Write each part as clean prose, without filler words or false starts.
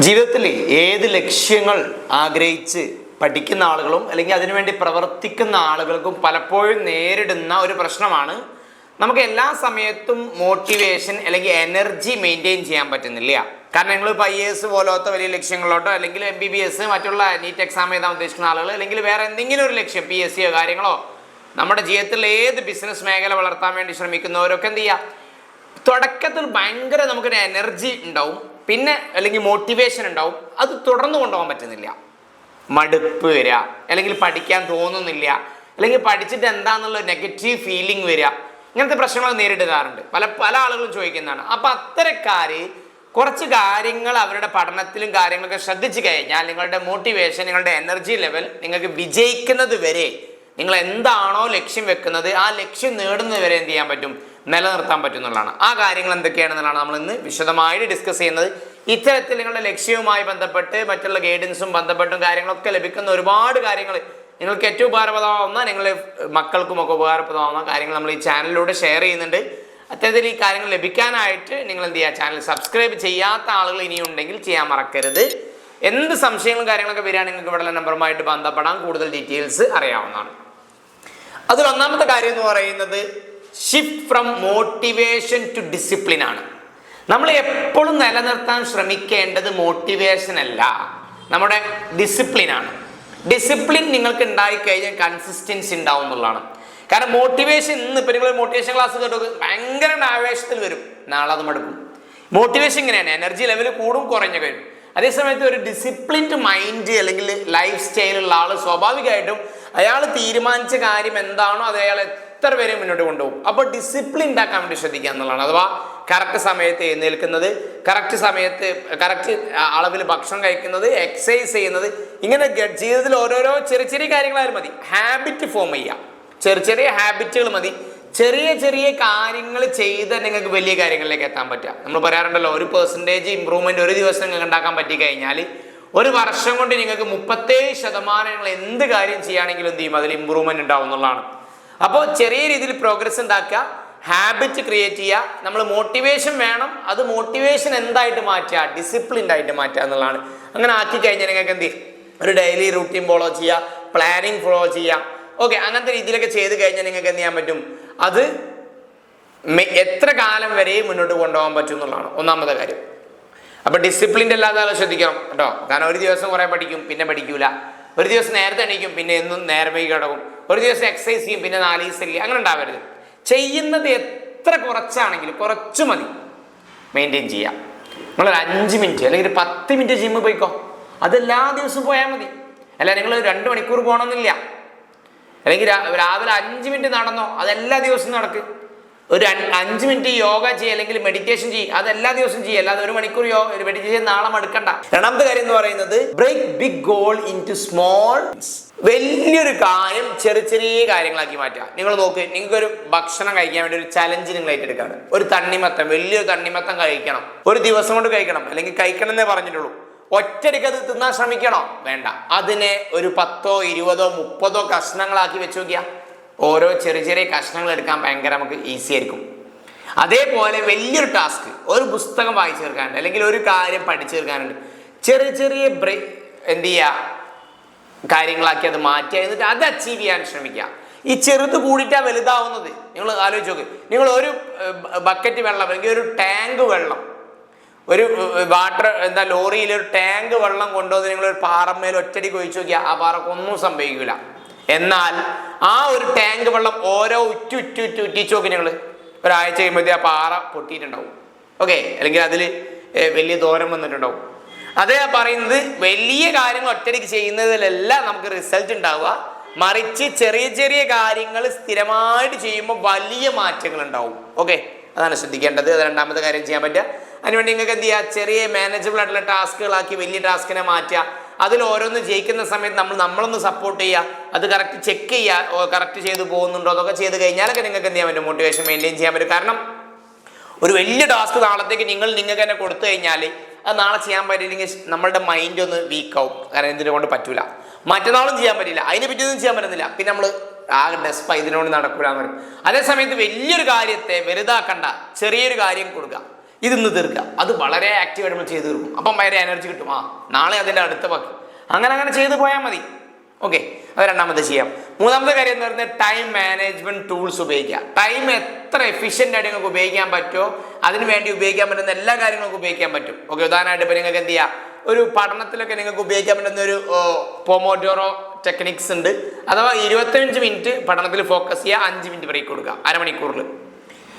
ജീവിതത്തിൽ ഏത് ലക്ഷ്യങ്ങൾ ആഗ്രഹിച്ച് പഠിക്കുന്ന ആളുകളും അല്ലെങ്കിൽ അതിനുവേണ്ടി പ്രവർത്തിക്കുന്ന ആളുകൾക്കും പലപ്പോഴും നേരിടുന്ന ഒരു പ്രശ്നമാണ് നമുക്ക് എല്ലാ സമയത്തും മോട്ടിവേഷൻ അല്ലെങ്കിൽ എനർജി മെയിൻറ്റെയിൻ ചെയ്യാൻ പറ്റുന്നില്ല. കാരണം നിങ്ങളിപ്പോൾ IAS പോലത്തെ വലിയ ലക്ഷ്യങ്ങളോട്ടോ അല്ലെങ്കിൽ MBBS മറ്റുള്ള നീറ്റ് എക്സാം എഴുതാൻ ഉദ്ദേശിക്കുന്ന ആളുകൾ അല്ലെങ്കിൽ വേറെ എന്തെങ്കിലും ഒരു ലക്ഷ്യം PSC കാര്യങ്ങളോ നമ്മുടെ ജീവിതത്തിൽ ഏത് ബിസിനസ് മേഖല വളർത്താൻ വേണ്ടി ശ്രമിക്കുന്നവരൊക്കെ എന്ത് ചെയ്യുക, തുടക്കത്തിൽ ഭയങ്കര നമുക്കൊരു എനർജി ഉണ്ടാവും, പിന്നെ അല്ലെങ്കിൽ മോട്ടിവേഷൻ ഉണ്ടാവും, അത് തുടർന്ന് കൊണ്ടുപോകാൻ പറ്റുന്നില്ല. മടുപ്പ് വരിക, അല്ലെങ്കിൽ പഠിക്കാൻ തോന്നുന്നില്ല, അല്ലെങ്കിൽ പഠിച്ചിട്ട് എന്താണെന്നുള്ള നെഗറ്റീവ് ഫീലിംഗ് വരിക, ഇങ്ങനത്തെ പ്രശ്നങ്ങൾ നേരിടാറുണ്ട്. പല ആളുകളും ചോദിക്കുന്നതാണ്. അപ്പം അത്തരക്കാർ കുറച്ച് കാര്യങ്ങൾ അവരുടെ പഠനത്തിലും കാര്യങ്ങളൊക്കെ ശ്രദ്ധിച്ചു കഴിഞ്ഞാൽ നിങ്ങളുടെ മോട്ടിവേഷൻ, നിങ്ങളുടെ എനർജി ലെവൽ നിങ്ങൾക്ക് വിജയിക്കുന്നത് വരെ നിങ്ങൾ എന്താണോ ലക്ഷ്യം വെക്കുന്നത് ആ ലക്ഷ്യം നേടുന്നത് വരെ എന്ത് ചെയ്യാൻ പറ്റും, നിലനിർത്താൻ പറ്റും എന്നുള്ളതാണ്. ആ കാര്യങ്ങൾ എന്തൊക്കെയാണെന്നുള്ളതാണ് നമ്മൾ ഇന്ന് വിശദമായിട്ട് ഡിസ്കസ് ചെയ്യുന്നത്. ഇത്തരത്തിൽ നിങ്ങളുടെ ലക്ഷ്യവുമായി ബന്ധപ്പെട്ട് മറ്റുള്ള ഗൈഡൻസും ബന്ധപ്പെട്ടും കാര്യങ്ങളൊക്കെ ലഭിക്കുന്ന ഒരുപാട് കാര്യങ്ങൾ നിങ്ങൾക്ക് ഏറ്റവും ഉപകാരപ്രദമാവുന്ന, നിങ്ങളുടെ മക്കൾക്കുമൊക്കെ ഉപകാരപ്രദമാവുന്ന കാര്യങ്ങൾ നമ്മൾ ഈ ചാനലിലൂടെ ഷെയർ ചെയ്യുന്നുണ്ട്. അത്തരത്തിൽ ഈ കാര്യങ്ങൾ ലഭിക്കാനായിട്ട് നിങ്ങൾ എന്ത് ചെയ്യുക, ചാനൽ സബ്സ്ക്രൈബ് ചെയ്യാത്ത ആളുകൾ ഇനിയുണ്ടെങ്കിൽ ചെയ്യാൻ മറക്കരുത്. എന്ത് സംശയങ്ങളും കാര്യങ്ങളൊക്കെ വരികയാണെങ്കിൽ നിങ്ങൾക്ക് ഇവിടെ നമ്പറുമായിട്ട് ബന്ധപ്പെടാൻ കൂടുതൽ ഡീറ്റെയിൽസ് അറിയാവുന്നതാണ്. അതിൽ ഒന്നാമത്തെ കാര്യം എന്ന് പറയുന്നത് shift from motivation to discipline ആണ്. നമ്മൾ എപ്പോഴും നിലനിർത്താൻ ശ്രമിക്കേണ്ടത് മോട്ടിവേഷൻ അല്ല, നമ്മുടെ ഡിസിപ്ലിനാണ്. ഡിസിപ്ലിൻ നിങ്ങൾക്ക് ഉണ്ടായിക്കഴിഞ്ഞാൽ കൺസിസ്റ്റൻസി ഉണ്ടാവും എന്നുള്ളതാണ്. കാരണം മോട്ടിവേഷൻ ഇന്നിപ്പോൾ നിങ്ങൾ മോട്ടിവേഷൻ ക്ലാസ് കേട്ടോ ഭയങ്കര ആവേശത്തിൽ വരും, നാളെ അത് മടുക്കും. മോട്ടിവേഷൻ ഇങ്ങനെയാണ്, എനർജി ലെവൽ കൂടും കുറഞ്ഞു കഴിയും. അതേസമയത്ത് ഒരു ഡിസിപ്ലിൻഡ് മൈൻഡ് അല്ലെങ്കിൽ ലൈഫ് സ്റ്റൈലുള്ള ആൾ സ്വാഭാവികമായിട്ടും അയാൾ തീരുമാനിച്ച കാര്യം എന്താണോ അത് അയാൾ എത്ര പേരെ മുന്നോട്ട് കൊണ്ടുപോകും. അപ്പോൾ ഡിസിപ്ലിൻ ഉണ്ടാക്കാൻ വേണ്ടി ശ്രദ്ധിക്കുക എന്നുള്ളതാണ്. അഥവാ കറക്റ്റ് സമയത്ത് എഴുന്നേൽക്കുന്നത്, കറക്റ്റ് സമയത്ത് കറക്റ്റ് അളവിൽ ഭക്ഷണം കഴിക്കുന്നത്, എക്സസൈസ് ചെയ്യുന്നത്, ഇങ്ങനെ ജീവിതത്തിൽ ഓരോരോ ചെറിയ ചെറിയ കാര്യങ്ങളായാലും മതി. ഹാബിറ്റ് ഫോം ചെയ്യുക, ചെറിയ ചെറിയ ഹാബിറ്റുകൾ മതി. ചെറിയ ചെറിയ കാര്യങ്ങൾ ചെയ്ത് നിങ്ങൾക്ക് വലിയ കാര്യങ്ങളിലേക്ക് എത്താൻ പറ്റുക. നമ്മൾ പറയാറുണ്ടല്ലോ, 1% ഇമ്പ്രൂവ്മെന്റ് ഒരു ദിവസം നിങ്ങൾക്ക് ഉണ്ടാക്കാൻ പറ്റി കഴിഞ്ഞാൽ ഒരു വർഷം കൊണ്ട് നിങ്ങൾക്ക് 37% നിങ്ങൾ എന്ത് കാര്യം ചെയ്യുകയാണെങ്കിലും എന്ത് ചെയ്യും, അതിൽ ഇമ്പ്രൂവ്മെന്റ് ഉണ്ടാവും എന്നുള്ളതാണ്. അപ്പോൾ ചെറിയ രീതിയിൽ പ്രോഗ്രസ് ഉണ്ടാക്കുക, ഹാബിറ്റ് ക്രിയേറ്റ് ചെയ്യുക. നമ്മൾ മോട്ടിവേഷൻ വേണം, അത് മോട്ടിവേഷൻ എന്തായിട്ട് മാറ്റുക, ഡിസിപ്ലിൻഡ് ആയിട്ട് മാറ്റുക എന്നുള്ളതാണ്. അങ്ങനെ ആക്കി കഴിഞ്ഞാൽ നിങ്ങൾക്ക് എന്ത് ചെയ്യും, ഒരു ഡെയിലി റൂട്ടീൻ ഫോളോ ചെയ്യുക, പ്ലാനിങ് ഫോളോ ചെയ്യുക. ഓക്കെ, അങ്ങനത്തെ രീതിയിലൊക്കെ ചെയ്ത് കഴിഞ്ഞാൽ നിങ്ങൾക്ക് എന്ത് ചെയ്യാൻ പറ്റും, അത് എത്ര കാലം വരെ മുന്നോട്ട് കൊണ്ടുപോകാൻ പറ്റും എന്നുള്ളതാണ് ഒന്നാമത്തെ കാര്യം. അപ്പൊ ഡിസിപ്ലിൻഡ് അല്ലാതെ ആളെ ശ്രദ്ധിക്കണം കേട്ടോ. കാരണം ഒരു ദിവസം കുറെ പഠിക്കും, പിന്നെ പഠിക്കൂല. ഒരു ദിവസം നേരത്തെ എണീക്കും, പിന്നെ എന്നും നേരമേ കിടക്കും. ഒരു ദിവസം എക്സസൈസ് ചെയ്യും, പിന്നെ 4 ദിവസം ഇല്ല. അങ്ങനെ ഉണ്ടാവരുത്. ചെയ്യുന്നത് എത്ര കുറച്ചാണെങ്കിലും കുറച്ചു മതി മെയിൻറ്റെയിൻ ചെയ്യാം. നിങ്ങളൊരു 5 മിനിറ്റ് അല്ലെങ്കിൽ ഒരു 10 മിനിറ്റ് ജിമ്മ് പോയിക്കോ, അതെല്ലാ ദിവസവും പോയാൽ മതി. അല്ല നിങ്ങൾ 2 മണിക്കൂർ പോകണമെന്നില്ല. അല്ലെങ്കിൽ രാവിലെ 5 മിനിറ്റ് നടന്നോ, അതെല്ലാ ദിവസവും നടക്ക്. ഒരു 5 മിനിറ്റ് യോഗ ചെയ്യുക അല്ലെങ്കിൽ മെഡിറ്റേഷൻ ചെയ്യുക, അതെല്ലാ ദിവസവും ചെയ്യുക. അല്ലാതെ 1 മണിക്കൂർ മെഡിറ്റേഷൻ നാളെ മടുക്കണ്ട. രണ്ടാമത്തെ കാര്യം എന്ന് പറയുന്നത് break big goal into small. വലിയൊരു കാര്യം ചെറിയ ചെറിയ കാര്യങ്ങളാക്കി മാറ്റുക. നിങ്ങൾ നോക്ക്, നിങ്ങൾക്കൊരു ഭക്ഷണം കഴിക്കാൻ വേണ്ടി ഒരു ചലഞ്ച് നിങ്ങൾ ഏറ്റെടുക്കാണ്. ഒരു തണ്ണിമത്തം, വലിയൊരു തണ്ണിമത്തം കഴിക്കണം, ഒരു ദിവസം കൊണ്ട് കഴിക്കണം, അല്ലെങ്കിൽ കഴിക്കണം എന്നേ പറഞ്ഞിട്ടുള്ളൂ. ഒറ്റയടിക്ക് അത് തിന്നാൻ ശ്രമിക്കണോ? വേണ്ട. അതിനെ ഒരു 10, 20, 30 കഷ്ണങ്ങളാക്കി വെച്ച് നോക്കിയാൽ ഓരോ ചെറിയ ചെറിയ കഷ്ണങ്ങൾ എടുക്കാൻ ഭയങ്കര നമുക്ക് ഈസി ആയിരിക്കും. അതേപോലെ വലിയൊരു ടാസ്ക്, ഒരു പുസ്തകം വായിച്ചു തീർക്കാനുണ്ട്, അല്ലെങ്കിൽ ഒരു കാര്യം പഠിച്ചു തീർക്കാനുണ്ട്, ചെറിയ ചെറിയ എന്ത് ചെയ്യുക, കാര്യങ്ങളാക്കി അത് മാറ്റുക, എന്നിട്ട് അത് അച്ചീവ് ചെയ്യാൻ ശ്രമിക്കുക. ഈ ചെറുത് കൂടിയിട്ടാണ് വലുതാവുന്നത്. നിങ്ങൾ ആലോചിച്ച് നോക്ക്, നിങ്ങൾ ഒരു ബക്കറ്റ് വെള്ളം അല്ലെങ്കിൽ ഒരു ടാങ്ക് വെള്ളം, ഒരു വാട്ടർ ലോറിയിൽ ഒരു ടാങ്ക് വെള്ളം കൊണ്ടുവന്ന് നിങ്ങളൊരു പാറമേൽ ഒറ്റടിക്ക് ഒഴിച്ചു നോക്കിയാൽ ആ പാറക്കൊന്നും സംഭവിക്കില്ല. എന്നാൽ ആ ഒരു ടാങ്ക് വെള്ളം ഓരോ ഉറ്റിച്ചു നോക്കി നിങ്ങൾ ഒരാഴ്ച കഴിയുമ്പോഴത്തേ ആ പാറ പൊട്ടിയിട്ടുണ്ടാവും. ഓക്കെ, അല്ലെങ്കിൽ അതിൽ വലിയ ദൂരം വന്നിട്ടുണ്ടാവും. അതേ പറയുന്നത് വലിയ കാര്യങ്ങൾ ഒറ്റടിക്ക് ചെയ്യുന്നതിലല്ല നമുക്ക് റിസൾട്ട് ഉണ്ടാവുക, മറിച്ച് ചെറിയ ചെറിയ കാര്യങ്ങൾ സ്ഥിരമായിട്ട് ചെയ്യുമ്പോൾ വലിയ മാറ്റങ്ങൾ ഉണ്ടാവും. ഓക്കെ, അതാണ് ശ്രദ്ധിക്കേണ്ടത്. അത് രണ്ടാമത്തെ കാര്യം ചെയ്യാൻ പറ്റുക. അതിനുവേണ്ടി നിങ്ങൾക്ക് എന്ത് ചെയ്യുക, ചെറിയ മാനേജബിൾ ആയിട്ടുള്ള ടാസ്കുകളാക്കി വലിയ ടാസ്കിനെ മാറ്റുക. അതിൽ ഓരോന്ന് ജയിക്കുന്ന സമയത്ത് നമ്മളൊന്ന് സപ്പോർട്ട് ചെയ്യുക, അത് കറക്റ്റ് ചെക്ക് ചെയ്യുക, കറക്റ്റ് ചെയ്ത് പോകുന്നുണ്ടോ, അതൊക്കെ ചെയ്ത് കഴിഞ്ഞാലൊക്കെ നിങ്ങൾക്ക് എന്ത് ചെയ്യാൻ പറ്റും, മോട്ടിവേഷൻ മെയിൻറ്റെയിൻ ചെയ്യാൻ പറ്റും. കാരണം ഒരു വലിയ ടാസ്ക് നാളത്തേക്ക് നിങ്ങൾക്ക് തന്നെ കൊടുത്തു കഴിഞ്ഞാൽ അത് നാളെ ചെയ്യാൻ പറ്റില്ലെങ്കിൽ നമ്മളുടെ മൈൻഡ് ഒന്ന് വീക്കാവും. കാരണം ഇതിനെ കൊണ്ട് പറ്റൂല, മറ്റന്നാളും ചെയ്യാൻ പറ്റില്ല, അതിനെ പറ്റിയൊന്നും ചെയ്യാൻ പറ്റുന്നില്ല, പിന്നെ നമ്മൾ ഡെസ്പ ഇതിനോട് നടക്കൂല എന്ന് പറയും. അതേസമയത്ത് വലിയൊരു കാര്യത്തെ വലുതാക്കണ്ട, ചെറിയൊരു കാര്യം കൊടുക്കുക. ഇതിന്ന് തീർക്കുക. അത് വളരെ ആക്റ്റീവായിട്ട് നമ്മൾ ചെയ്ത് തീർക്കും. അപ്പം ഭയങ്കര എനർജി കിട്ടും. നാളെ അതിൻ്റെ അടുത്ത ബാക്കി അങ്ങനെ ചെയ്ത് പോയാൽ മതി. ഓക്കെ, അത് രണ്ടാമത്തെ ചെയ്യാം. മൂന്നാമത്തെ കാര്യം എന്ന് പറയുന്നത് ടൈം മാനേജ്മെന്റ് ടൂൾസ് ഉപയോഗിക്കുക. ടൈം എത്ര എഫിഷ്യൻ്റ് ആയിട്ട് നിങ്ങൾക്ക് ഉപയോഗിക്കാൻ പറ്റുമോ അതിന് വേണ്ടി ഉപയോഗിക്കാൻ പറ്റുന്ന എല്ലാ കാര്യങ്ങളും ഉപയോഗിക്കാൻ പറ്റും. ഓക്കെ, ഉദാഹരണമായിട്ട് ഇപ്പോൾ നിങ്ങൾക്ക് എന്ത് ചെയ്യുക, ഒരു പഠനത്തിലൊക്കെ നിങ്ങൾക്ക് ഉപയോഗിക്കാൻ പറ്റുന്ന ഒരു പൊമോഡോറോ ടെക്നിക്സ് ഉണ്ട്. അഥവാ 25 മിനിറ്റ് പഠനത്തിൽ ഫോക്കസ് ചെയ്യുക, 5 മിനിറ്റ് ബ്രേക്ക് കൊടുക്കുക, അരമണിക്കൂറിൽ.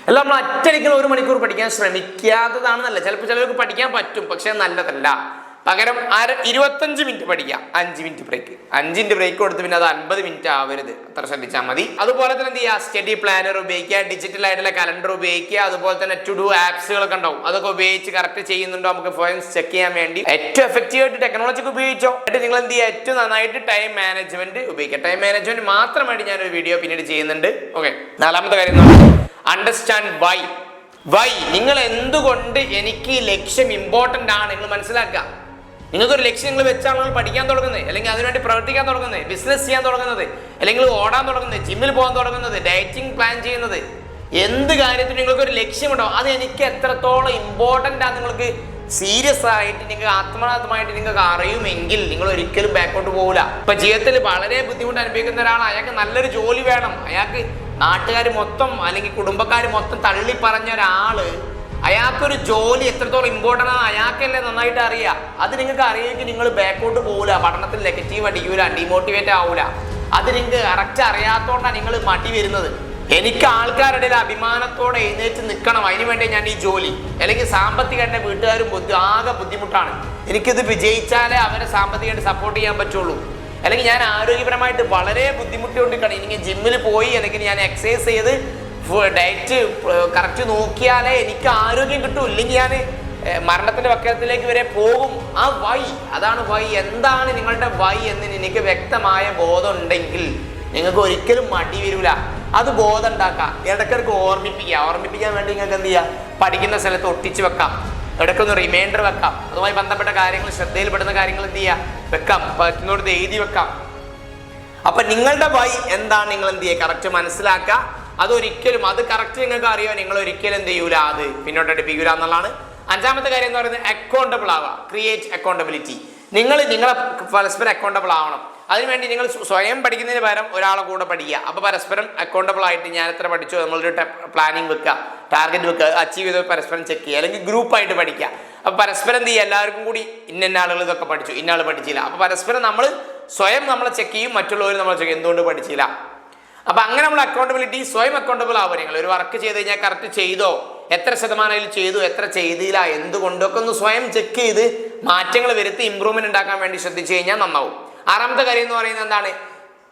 എല്ലാം നമ്മൾ ഒറ്റയ്ക്ക് 1 മണിക്കൂർ പഠിക്കാൻ ശ്രമിക്കാത്തതാണ് നല്ലത്. ചിലപ്പോൾ ചിലർക്ക് പഠിക്കാൻ പറ്റും, പക്ഷെ നല്ലതല്ല. പകരം 25 മിനിറ്റ് പഠിക്കുക, 5 മിനിറ്റ് ബ്രേക്ക്. 5 മിനിറ്റ് ബ്രേക്ക് കൊടുത്ത് പിന്നെ അത് 50 മിനിറ്റ് ആവരുത്, അത്ര ശ്രദ്ധിച്ചാൽ മതി. അതുപോലെ തന്നെ എന്ത് ചെയ്യുക, സ്റ്റഡി പ്ലാനർ ഉപയോഗിക്കുക, ഡിജിറ്റൽ ആയിട്ടുള്ള കലണ്ടർ ഉപയോഗിക്കുക. അതുപോലെ തന്നെ ടു ഡു ആപ്സുകളൊക്കെ ഉണ്ടാവും, അതൊക്കെ ഉപയോഗിച്ച് കറക്റ്റ് ചെയ്യുന്നുണ്ടോ നമുക്ക് സ്വയം ചെക്ക് ചെയ്യാൻ വേണ്ടി ഏറ്റവും എഫക്റ്റീവായിട്ട് ടെക്നോളജി ഉപയോഗിച്ചോ. എന്നിട്ട് നിങ്ങൾ എന്ത് ചെയ്യുക, ഏറ്റവും നന്നായിട്ട് ടൈം മാനേജ്മെന്റ് ഉപയോഗിക്കുക. ടൈം മാനേജ്മെന്റ് മാത്രമായിട്ട് ഞാനൊരു വീഡിയോ പിന്നീട് ചെയ്യുന്നുണ്ട്. ഓക്കെ, നാലാമത്തെ കാര്യം എന്ന് പറയുന്നത് അണ്ടർസ്റ്റാൻഡ് വൈ. നിങ്ങൾ എന്തുകൊണ്ട് എനിക്ക് ഈ ലക്ഷ്യം ഇമ്പോർട്ടൻ്റ് ആണ് നിങ്ങൾ മനസ്സിലാക്കുക. നിങ്ങൾക്കൊരു ലക്ഷ്യം നിങ്ങൾ വെച്ചാണ് നിങ്ങൾ പഠിക്കാൻ തുടങ്ങുന്നത്, അല്ലെങ്കിൽ അതിനുവേണ്ടി പ്രവർത്തിക്കാൻ തുടങ്ങുന്നത്, ബിസിനസ് ചെയ്യാൻ തുടങ്ങുന്നത്, അല്ലെങ്കിൽ ഓടാൻ തുടങ്ങുന്നത്, ജിമ്മിൽ പോകാൻ തുടങ്ങുന്നത്, ഡയറ്റിംഗ് പ്ലാൻ ചെയ്യുന്നത്, എന്ത് കാര്യത്തിനും നിങ്ങൾക്കൊരു ലക്ഷ്യമുണ്ടാവും. അത് എനിക്ക് എത്രത്തോളം ഇമ്പോർട്ടൻ്റ് ആണ് നിങ്ങൾക്ക് സീരിയസ് ആയിട്ട് നിങ്ങൾക്ക് ആത്മാർത്ഥമായിട്ട് നിങ്ങൾക്ക് അറിയുമെങ്കിൽ നിങ്ങൾ ഒരിക്കലും ബാക്കോട്ട് പോകില്ല. ഇപ്പൊ ജീവിതത്തിൽ വളരെ ബുദ്ധിമുട്ട് അനുഭവിക്കുന്ന ഒരാൾ, അയാൾക്ക് നല്ലൊരു ജോലി വേണം, അയാൾക്ക് നാട്ടുകാർ മൊത്തം അല്ലെങ്കിൽ കുടുംബക്കാർ മൊത്തം തള്ളി പറഞ്ഞ ഒരാള്, അയാൾക്കൊരു ജോലി എത്രത്തോളം ഇമ്പോർട്ടൻ്റ് ആണ് അയാൾക്കല്ലേ നന്നായിട്ട് അറിയാം. അത് നിങ്ങൾക്ക് അറിയെങ്കിൽ നിങ്ങൾ ബാക്കോട്ട് പോകില്ല, പഠനത്തിൽ നെഗറ്റീവ് അടിക്കൂല, ഡിമോട്ടിവേറ്റ് ആവൂല. അത് നിങ്ങൾക്ക് കറക്റ്റ് അറിയാത്തോണ്ടാണ് നിങ്ങൾ മടി വരുന്നത്. എനിക്ക് ആൾക്കാരുടെ അഭിമാനത്തോടെ എഴുന്നേറ്റ് നിൽക്കണം, അതിനു വേണ്ടി ഞാൻ ഈ ജോലി, അല്ലെങ്കിൽ സാമ്പത്തികം എൻ്റെ വീട്ടുകാരും ആകെ ബുദ്ധിമുട്ടാണ്, എനിക്കിത് വിജയിച്ചാലേ അവരെ സാമ്പത്തികമായിട്ട് സപ്പോർട്ട് ചെയ്യാൻ പറ്റുള്ളൂ, അല്ലെങ്കിൽ ഞാൻ ആരോഗ്യപരമായിട്ട് വളരെ ബുദ്ധിമുട്ടിക്കൊണ്ടിരിക്കണം, എനിക്ക് ജിമ്മിൽ പോയി അല്ലെങ്കിൽ ഞാൻ എക്സസൈസ് ചെയ്ത് ഡയറ്റ് കറക്റ്റ് നോക്കിയാലേ എനിക്ക് ആരോഗ്യം കിട്ടും, ഇല്ലെങ്കിൽ ഞാൻ മരണത്തിന്റെ വക്കത്തിലേക്ക് വരെ പോകും. ആ വൈ, അതാണ് വൈ. എന്താണ് നിങ്ങളുടെ വൈ എന്ന് എനിക്ക് വ്യക്തമായ ബോധം ഉണ്ടെങ്കിൽ നിങ്ങൾക്ക് ഒരിക്കലും മടി വരില്ല. അത് ബോധം ഉണ്ടാക്കാം, ഇടയ്ക്കിടയ്ക്ക് ഓർമ്മിപ്പിക്കാൻ വേണ്ടി നിങ്ങൾക്ക് എന്ത് ചെയ്യാം, പഠിക്കുന്ന സ്ഥലത്ത് ഒട്ടിച്ച് വെക്കാം, ഇടയ്ക്കൊന്ന് റിമൈൻഡർ വെക്കാം, അതുമായി ബന്ധപ്പെട്ട കാര്യങ്ങൾ ശ്രദ്ധയിൽപ്പെടുന്ന കാര്യങ്ങൾ എന്ത് ചെയ്യാം വെക്കാം, പറ്റുന്നോടത്ത് എഴുതി വെക്കാം. അപ്പൊ നിങ്ങളുടെ വൈ എന്താണ് നിങ്ങൾ എന്ത് ചെയ്യുക, കറക്റ്റ് മനസ്സിലാക്കുക. അതൊരിക്കലും അത് കറക്റ്റ് നിങ്ങൾക്ക് അറിയാം, നിങ്ങൾ ഒരിക്കലും എന്ത് ചെയ്യൂല, അത് പിന്നോട്ട് അടുപ്പിക്കൂല എന്നുള്ളതാണ്. അഞ്ചാമത്തെ കാര്യം എന്ന് പറയുന്നത് അക്കൗണ്ടബിൾ ആവുക, ക്രിയേറ്റ് അക്കൗണ്ടബിലിറ്റി. നിങ്ങളെ പരസ്പരം അക്കൗണ്ടബിൾ ആവണം. അതിനുവേണ്ടി നിങ്ങൾ സ്വയം പഠിക്കുന്നതിന് പകരം ഒരാളെ കൂടെ പഠിക്കുക. അപ്പോൾ പരസ്പരം അക്കൗണ്ടബിൾ ആയിട്ട് ഞാൻ എത്ര പഠിച്ചോ നമ്മളൊരു പ്ലാനിങ് വെക്കുക, ടാർഗറ്റ് വെക്കുക, അച്ചീവ് ചെയ്ത് പരസ്പരം ചെക്ക് ചെയ്യുക, അല്ലെങ്കിൽ ഗ്രൂപ്പായിട്ട് പഠിക്കുക. അപ്പോൾ പരസ്പരം എന്ത് ചെയ്യുക, എല്ലാവർക്കും കൂടി ഇന്ന ആളുകൾ ഇതൊക്കെ പഠിച്ചു, ഇന്ന ആൾ പഠിച്ചില്ല. അപ്പോൾ പരസ്പരം നമ്മൾ സ്വയം നമ്മളെ ചെക്ക് ചെയ്യും, മറ്റുള്ളവർ നമ്മളെ ചെക്ക് ചെയ്യും, എന്തുകൊണ്ട് പഠിച്ചില്ല. അപ്പൊ അങ്ങനെ നമ്മൾ അക്കൗണ്ടബിലിറ്റി, സ്വയം അക്കൗണ്ടബിൾ ആവുക. നിങ്ങൾ ഒരു വർക്ക് ചെയ്ത് കഴിഞ്ഞാൽ കറക്റ്റ് ചെയ്തോ, എത്ര ശതമാനം ചെയ്തു, എത്ര ചെയ്തില്ല, എന്തുകൊണ്ടൊക്കെ ഒന്ന് സ്വയം ചെക്ക് ചെയ്ത് മാറ്റങ്ങൾ വരുത്തി ഇമ്പ്രൂവ്മെന്റ് ഉണ്ടാക്കാൻ വേണ്ടി ശ്രദ്ധിച്ചു കഴിഞ്ഞാൽ നന്നാവും. ആറാമത്തെ കാര്യം എന്ന് പറയുന്നത് എന്താണ്,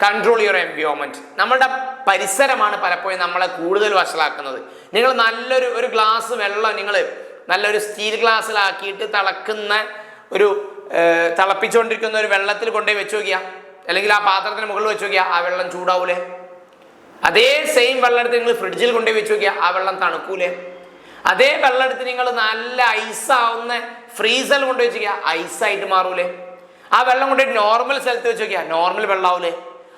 കൺട്രോൾ യുവർ എൻവയോൺമെന്റ്. നമ്മളുടെ പരിസരമാണ് പലപ്പോഴും നമ്മളെ കൂടുതൽ വഷളാക്കുന്നത്. നിങ്ങൾ നല്ലൊരു ഗ്ലാസ് വെള്ളം നിങ്ങൾ നല്ലൊരു സ്റ്റീൽ ഗ്ലാസ്സിലാക്കിയിട്ട് തിളപ്പിച്ചുകൊണ്ടിരിക്കുന്ന ഒരു വെള്ളത്തിൽ കൊണ്ടുപോയി വെച്ച് നോക്കിയാൽ, അല്ലെങ്കിൽ ആ പാത്രത്തിന് മുകളിൽ വെച്ച് നോക്കിയാൽ ആ വെള്ളം ചൂടാവൂലേ? അതേ സെയിം വെള്ളം എടുത്ത് നിങ്ങൾ ഫ്രിഡ്ജിൽ കൊണ്ടുപോയി വെച്ച് നോക്കിയാൽ ആ വെള്ളം തണുക്കൂലേ? അതേ വെള്ളം എടുത്ത് നിങ്ങൾ നല്ല ഐസാവുന്ന ഫ്രീസറിൽ കൊണ്ടുപോയി വെച്ച് നോക്കിയാൽ ഐസായിട്ട് മാറൂലേ? ആ വെള്ളം കൊണ്ടുപോയി നോർമൽ സ്ഥലത്ത് വെച്ച് നോക്കിയാൽ നോർമൽ വെള്ളമാവൂലേ?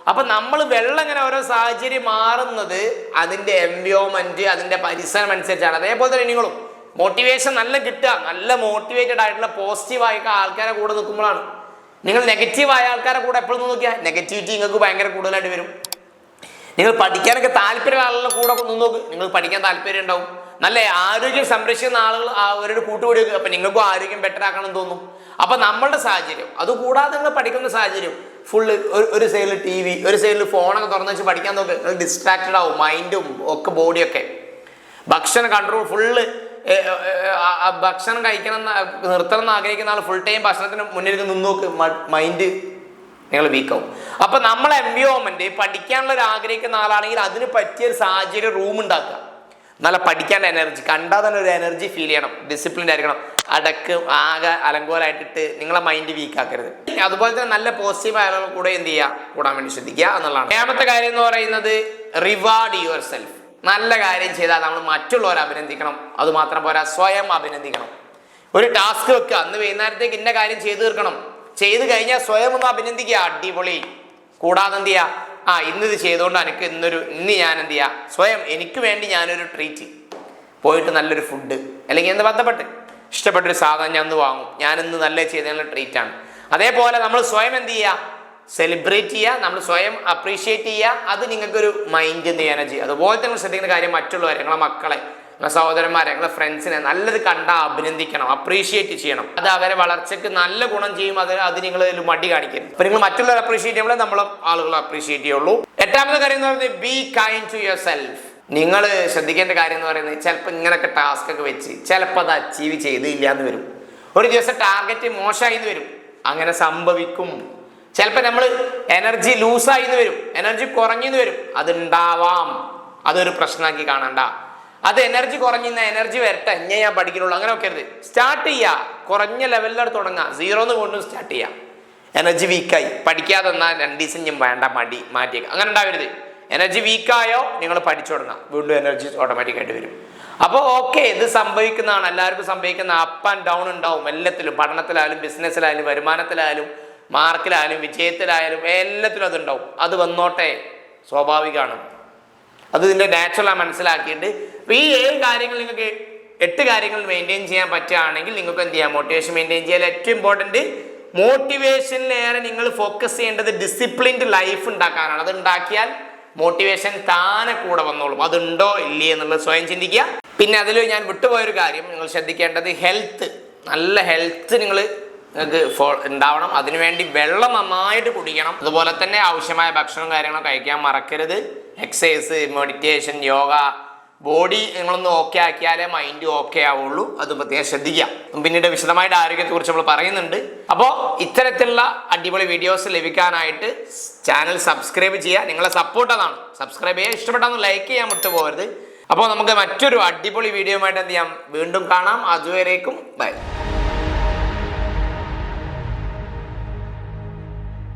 അപ്പൊ നമ്മൾ വെള്ളം ഇങ്ങനെ ഓരോ സാഹചര്യം മാറുന്നത് അതിന്റെ എൻവയോൺമെന്റ്, അതിന്റെ പരിസരം അനുസരിച്ചാണ്. അതേപോലെ തന്നെ നിങ്ങളും മോട്ടിവേഷൻ നല്ല കിട്ടുക, നല്ല മോട്ടിവേറ്റഡ് ആയിട്ടുള്ള പോസിറ്റീവായ ആൾക്കാരെ കൂടെ നിൽക്കുമ്പോഴാണ്. നിങ്ങൾ നെഗറ്റീവായ ആൾക്കാരെ കൂടെ എപ്പോഴും നോക്കിയാൽ നെഗറ്റിവിറ്റി നിങ്ങൾക്ക് ഭയങ്കര കൂടുതലായിട്ട് വരും. നിങ്ങൾ പഠിക്കാനൊക്കെ താല്പര്യമുള്ള ആളുകളുടെ കൂടെ നിന്ന് നോക്ക്, നിങ്ങൾക്ക് പഠിക്കാൻ താല്പര്യം ഉണ്ടാവും. നല്ല ആരോഗ്യം സംരക്ഷിക്കുന്ന ആളുകൾ അവരുടെ കൂട്ടുകൂടി വെക്കുക, അപ്പൊ നിങ്ങൾക്കും ആരോഗ്യം ബെറ്റർ ആക്കണം എന്ന് തോന്നും. അപ്പൊ നമ്മളുടെ സാഹചര്യം, അതുകൂടാതെ നിങ്ങൾ പഠിക്കുന്ന സാഹചര്യം ഫുള്ള് ഒരു സൈഡിൽ ടി വി, ഒരു സൈഡിൽ ഫോണൊക്കെ തുറന്നു വെച്ച് പഠിക്കാൻ നോക്ക്, നിങ്ങൾ ഡിസ്ട്രാക്റ്റഡ് ആവും, മൈൻഡും ഒക്കെ ബോഡിയൊക്കെ. ഭക്ഷണം കൺട്രോൾ ഫുള്ള്, ഭക്ഷണം കഴിക്കണം നിർത്തണം എന്ന് ആഗ്രഹിക്കുന്ന ആൾ ഫുൾ ടൈം ഭക്ഷണത്തിന് മുന്നിൽ നിന്ന് നോക്ക്, മൈൻഡ് നിങ്ങൾ വീക്കാവും. അപ്പൊ നമ്മളെ എൻവയോൺമെന്റ് പഠിക്കാനുള്ള ഒരു ആഗ്രഹിക്കുന്ന ആളാണെങ്കിൽ അതിന് പറ്റിയൊരു സാഹചര്യം റൂം ഉണ്ടാക്കുക. നല്ല പഠിക്കാൻ എനർജി കണ്ടാൽ തന്നെ ഒരു എനർജി ഫീൽ ചെയ്യണം, ഡിസിപ്ലിൻ ആയിരിക്കണം. അടക്ക് ആകെ അലങ്കോലായിട്ടിട്ട് നിങ്ങളെ മൈൻഡ് വീക്ക് ആക്കരുത്. അതുപോലെ തന്നെ നല്ല പോസിറ്റീവ് ആളുകൾ കൂടെ എന്ത് ചെയ്യുക, കൂടാൻ വേണ്ടി ശ്രദ്ധിക്കുക എന്നുള്ളതാണ്. ഏഴാമത്തെ കാര്യം എന്ന് പറയുന്നത് റിവാർഡ് യുവർ സെൽഫ്. നല്ല കാര്യം ചെയ്താൽ നമ്മൾ മറ്റുള്ളവരെ അഭിനന്ദിക്കണം. അതുമാത്രം പോരാ, സ്വയം അഭിനന്ദിക്കണം. ഒരു ടാസ്ക് വെക്കുക, അന്ന് വൈകുന്നേരത്തേക്ക് ഇന്ന കാര്യം ചെയ്തു തീർക്കണം. ചെയ്ത് കഴിഞ്ഞാൽ സ്വയം ഒന്ന് അഭിനന്ദിക്കുക, അടിപൊളി. കൂടാതെ എന്ത് ചെയ്യുക, ഇന്നിത് ചെയ്തുകൊണ്ട് ഇന്ന് ഞാൻ എന്ത് ചെയ്യുക, സ്വയം എനിക്ക് വേണ്ടി ഞാനൊരു ട്രീറ്റ്, പോയിട്ട് നല്ലൊരു ഫുഡ് അല്ലെങ്കിൽ എന്ത് ബന്ധപ്പെട്ട് ഇഷ്ടപ്പെട്ടൊരു സാധനം ഞാൻ ഒന്ന് വാങ്ങും, ഞാനിന്ന് നല്ല ചെയ്തതിനുള്ള ട്രീറ്റാണ്. അതേപോലെ നമ്മൾ സ്വയം എന്ത് ചെയ്യുക, സെലിബ്രേറ്റ് ചെയ്യുക, നമ്മൾ സ്വയം അപ്രീഷിയേറ്റ് ചെയ്യുക. അത് നിങ്ങൾക്കൊരു മൈൻഡ് എന്ത് ചെയ്യാനാ ചെയ്യുക. അതുപോലെ തന്നെ ശ്രദ്ധിക്കുന്ന കാര്യം മറ്റുള്ളവരെ, നിങ്ങളെ മക്കളെ, നിങ്ങളെ സഹോദരന്മാരെ, നിങ്ങളെ ഫ്രണ്ട്സിനെ നല്ലത് കണ്ടാൽ അഭിനന്ദിക്കണം, അപ്രീഷിയേറ്റ് ചെയ്യണം. അത് അവരെ വളർച്ചയ്ക്ക് നല്ല ഗുണം ചെയ്യും. അത് നിങ്ങൾ മടി കാണിക്കരുത്. അപ്പൊ നിങ്ങൾ മറ്റുള്ളവരെ അപ്രീഷിയേറ്റ് ചെയ്യുമ്പോൾ നമ്മളും ആളുകളെ അപ്രീഷിയേറ്റ് ചെയ്യുള്ളൂ. എട്ടാമത്തെ കാര്യം എന്ന് പറയുന്നത് be kind to yourself. നിങ്ങൾ ശ്രദ്ധിക്കേണ്ട കാര്യം എന്ന് പറയുന്നത് ചിലപ്പോൾ ഇങ്ങനെയൊക്കെ ടാസ്ക് ഒക്കെ വെച്ച് ചിലപ്പോൾ അത് അച്ചീവ് ചെയ്തില്ല എന്ന് വരും. ഒരു ദിവസം ടാർഗറ്റ് മോശമായി എന്ന് വരും. അങ്ങനെ സംഭവിക്കും. ചിലപ്പോൾ നമ്മൾ എനർജി ലൂസായി എന്ന് വരും, എനർജി കുറഞ്ഞെന്ന് വരും. അതുണ്ടാവാം. അതൊരു പ്രശ്നമാക്കി കാണണ്ട. അത് എനർജി കുറഞ്ഞ എനർജി വരട്ടെ, ഞാൻ പഠിക്കുന്നുള്ളൂ അങ്ങനെ വെക്കരുത്. സ്റ്റാർട്ട് ചെയ്യുക, കുറഞ്ഞ ലെവലിലാണ് തുടങ്ങുക, 0 കൊണ്ടും സ്റ്റാർട്ട് ചെയ്യാം. എനർജി വീക്കായി പഠിക്കാതെ എന്നാൽ 2 ദിവസം ഞാൻ വേണ്ട മടി മാറ്റിയേക്കാം, അങ്ങനെ ഉണ്ടാവരുത്. എനർജി വീക്കായോ നിങ്ങൾ പഠിച്ചു തുടങ്ങാം, വീണ്ടും എനർജി ഓട്ടോമാറ്റിക്കായിട്ട് വരും. അപ്പോൾ ഓക്കെ, ഇത് സംഭവിക്കുന്നതാണ്, എല്ലാവർക്കും സംഭവിക്കുന്ന. അപ്പ് ആൻഡ് ഡൗൺ ഉണ്ടാവും എല്ലാത്തിലും, പഠനത്തിലായാലും ബിസിനസ്സിലായാലും വരുമാനത്തിലായാലും മാർക്കിലായാലും വിജയത്തിലായാലും എല്ലാത്തിലും അതുണ്ടാവും. അത് വന്നോട്ടെ, സ്വാഭാവികമാണ്. അത് ഇതിൻ്റെ നാച്ചുറലാണ് മനസ്സിലാക്കിയിട്ട്. അപ്പോൾ ഈ 7 കാര്യങ്ങൾ നിങ്ങൾക്ക് 8 കാര്യങ്ങൾ മെയിൻറ്റെയിൻ ചെയ്യാൻ പറ്റുകയാണെങ്കിൽ നിങ്ങൾക്ക് എന്ത് ചെയ്യാം, മോട്ടിവേഷൻ മെയിൻറ്റെയിൻ ചെയ്യാൻ. ഏറ്റവും ഇമ്പോർട്ടൻറ്റ് മോട്ടിവേഷനിലേറെ നിങ്ങൾ ഫോക്കസ് ചെയ്യേണ്ടത് ഡിസിപ്ലിൻഡ് ലൈഫ് ഉണ്ടാക്കാനാണ്. അത് ഉണ്ടാക്കിയാൽ മോട്ടിവേഷൻ താനെ കൂടെ വന്നോളും. അതുണ്ടോ ഇല്ലേ എന്നുള്ളത് സ്വയം ചിന്തിക്കുക. പിന്നെ അതിൽ ഞാൻ വിട്ടുപോയൊരു കാര്യം നിങ്ങൾ ശ്രദ്ധിക്കേണ്ടത് ഹെൽത്ത്. നല്ല ഹെൽത്ത് നിങ്ങൾക്ക് ഉണ്ടാവണം. അതിനുവേണ്ടി വെള്ളം നന്നായിട്ട് കുടിക്കണം. അതുപോലെ തന്നെ ആവശ്യമായ ഭക്ഷണവും കാര്യങ്ങളും കഴിക്കാൻ മറക്കരുത്. എക്സസൈസ്, മെഡിറ്റേഷൻ, യോഗ, ബോഡി നിങ്ങളൊന്ന് ഓക്കെ ആക്കിയാലേ മൈൻഡ് ഓക്കെ ആവുള്ളൂ. അത് പ്രത്യേകം ശ്രദ്ധിക്കാം. പിന്നീട് വിശദമായിട്ട് ആരോഗ്യത്തെക്കുറിച്ച് നമ്മൾ പറയുന്നുണ്ട്. അപ്പോൾ ഇത്തരത്തിലുള്ള അടിപൊളി വീഡിയോസ് ലഭിക്കാനായിട്ട് ചാനൽ സബ്സ്ക്രൈബ് ചെയ്യുക. നിങ്ങളെ സപ്പോർട്ട് അതാണ്. സബ്സ്ക്രൈബ് ചെയ്യുക, ഇഷ്ടപ്പെട്ടാന്ന് ലൈക്ക് ചെയ്യാൻ വിട്ടുപോകരുത്. അപ്പോൾ നമുക്ക് മറ്റൊരു അടിപൊളി വീഡിയോയുമായിട്ട് എന്ത് ചെയ്യാം, വീണ്ടും കാണാം. അതുവരേക്കും ബൈ.